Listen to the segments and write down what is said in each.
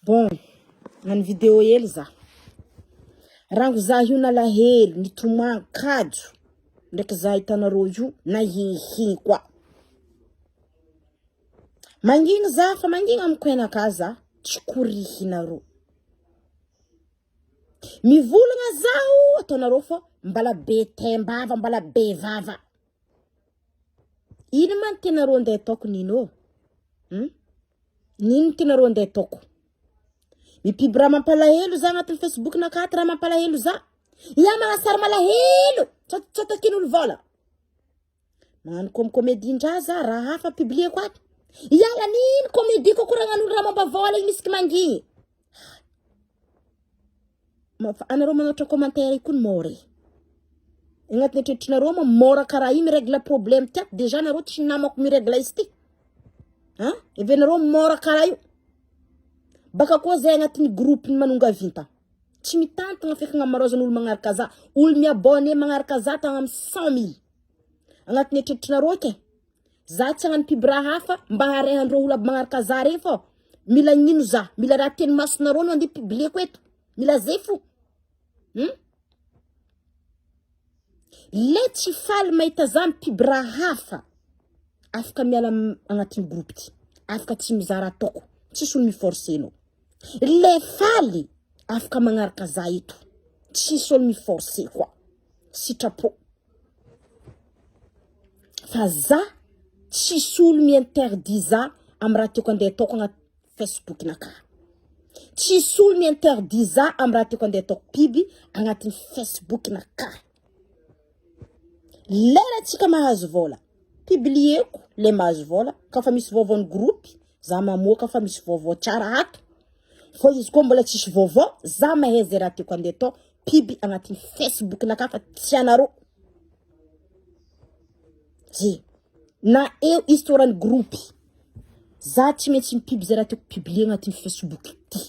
Bon, nan video hely za. Rango za io na lahely nitomagno kajo. Ndraiky za hitanareo io na hihi koa. Mangina za fa mangina amkoena ka za tsy korihinareo. Mivolagna zao atanareo fa mbala be tembava mbala be vava. Ino man tenareo nde toko nino? Nino tenareo nde toko? Mipibra mampalahelo za agnatin'ny Facebook na katra mampalahelo za. Ya manasara malahelo. Tsota kinolo vola. Magnano comédie za raha hafa publier kwa. Yala nino comédie ko kurangan'olo raha mampavola misy mangigny. Anareo manotra commentaire ikony more. Agnatin'ny tretrinareo mora karaha io mirégla problème tiako déjà nareo tsy namako mirégla izy ty. Evenareo mora karaha io. Baka koa zay agnatin'ny groupe ny manonga vinta. Tsy mitantagna feky ngamarozan'olo magnaraka za. Olo miabone magnaraka za tagna amin'ny 100,000. Agnatin'ny tretrinareo ke. Za tsy agnano pibra hafa mba harehandreo olo aby magnaraka za regny fô. Mila nino za? Mila raha teny masonareo no andi publier eto. Mila zay fo. Le tsy faly mahita za mipibra hafa. Afaka miala agnatin'ny groupe ty. Afaka tsy mizara toko. Tsisy olo miforce no. Le faly afaka magnaraka za eto. Tsisy olo miforce koa. Sitrapo. Fa za tsisy olo mi-interdit za am raha tiako andeha toko agnaty Facebook naka. Tsisy olo mi-interdit za am raha tiako andeha toko piby agnatin'ny Facebook naka. Lera tsika mahazo vola. Publieko le mahazo vola. Ka fa misy vaovao ny groupe. Za mamoaka fa misy vaovao tsara ato. Fô izy koa mbola tsisy vaovao. Za mahay zay raha tiako andeha tao. Piby agnatin'ny Facebook naka fa tsy anareo. Zi. Na eo histoire ny groupe. Za tsy maintsy mipiby zay raha tiako publier agnatin'ny Facebook ty.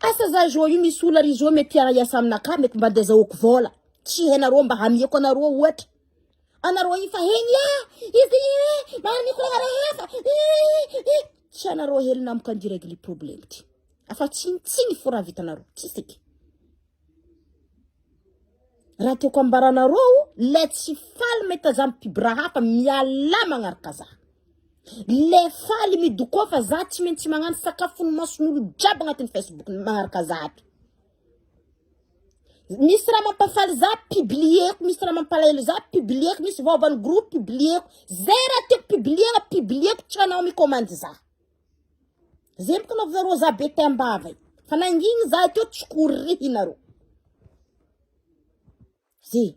Asa za jo io misy olo rizo mety hiasa aminaka mety mba andeha zahoako vola. Tsy hainareo mba hamieko anareo ohatra. Anareo ifa heny izy mani kurangara hafa. Tsy anareo hely namako andirégler problème ty. Afa tsiny fora vitanareo. Tsisy. Raha tiako ambaranareo le tsy faly meta za mipibra hafa miala magnaraka za. Le faly midoko fa za tsy maintsy magnano sakafony mason'olo jiaby agnatin'ny Facebook magnaraka za ato. Misy raha mampafaly za publieko, misy raha mampalahelo za publieko, misy vaovany groupe publieko. Zay raha tiako publieko tsy anao micommande za. Zay moko naovizareo za be tembava. Fa nangigny za teo tsy korihinareo. Zi.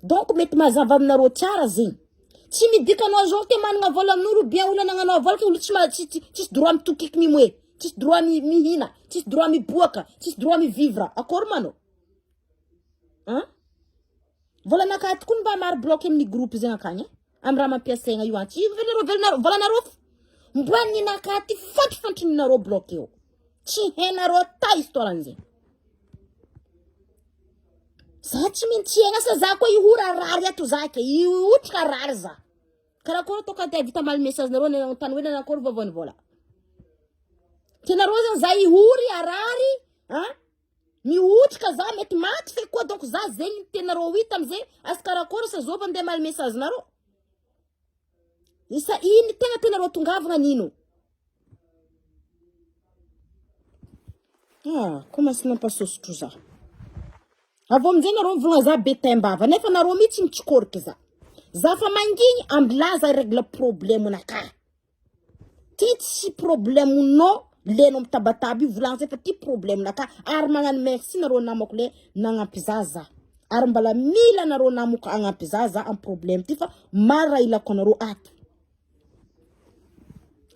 Donc mety mazava aminareo tsara zegny. Tsy midikanao zao te managna vola amin'olo bien olo nagnanao vola ke olo tsy droit mitokiky mimoe. Tsisy droit mihina, tsisy droit miboaka, tsisy droit mivivra. Akory manao? Vola nakaty koa mba maro bloqué amin'ny groupe zegny akagny. Am raha mampiasaigna io antsy. Vola nareo. Mboany nakaty fantry nareo bloqué io. Tsy hainareo ta histoire an'zay. Za tsy maintsy haigna sa za koa ihora rary ato za ke. Iotrika rary za. Karakôry toka te vita mal message nareo na tany hoe nakory vovony vola. Tenareo zany za ihory arary, mihotrika za mety maty fe koa donc za zegny tenareo hita am'zay as karakôry sa zova andeha mal message nareo. Isa iny tegna tenareo tongavagna nino? Komanse nampasosotro za. Avô am'zay nareo mivogna za be tembava nefa nareo mihitsy mitsikôriky za. Za fa mangigny amblaza régla problème naka. Ty tsy problème no leno mitabataba io volagny zay fa ty problème naka. Ary magnano merci nareo namako le nagnampy za. Ary mbala mila nareo namako agnampy za am problème ty fa mara ilako anareo ato.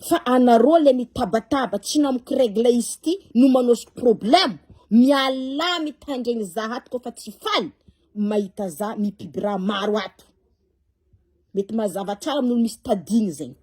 Fa anareo le mitabataba tsy namako régla izy ty no manosiko problème. Miala mitangegny za ato ko fa tsy faly mahita za mipibra maro ato. Mety mazava tsara amin'olo misy tadigny zegny.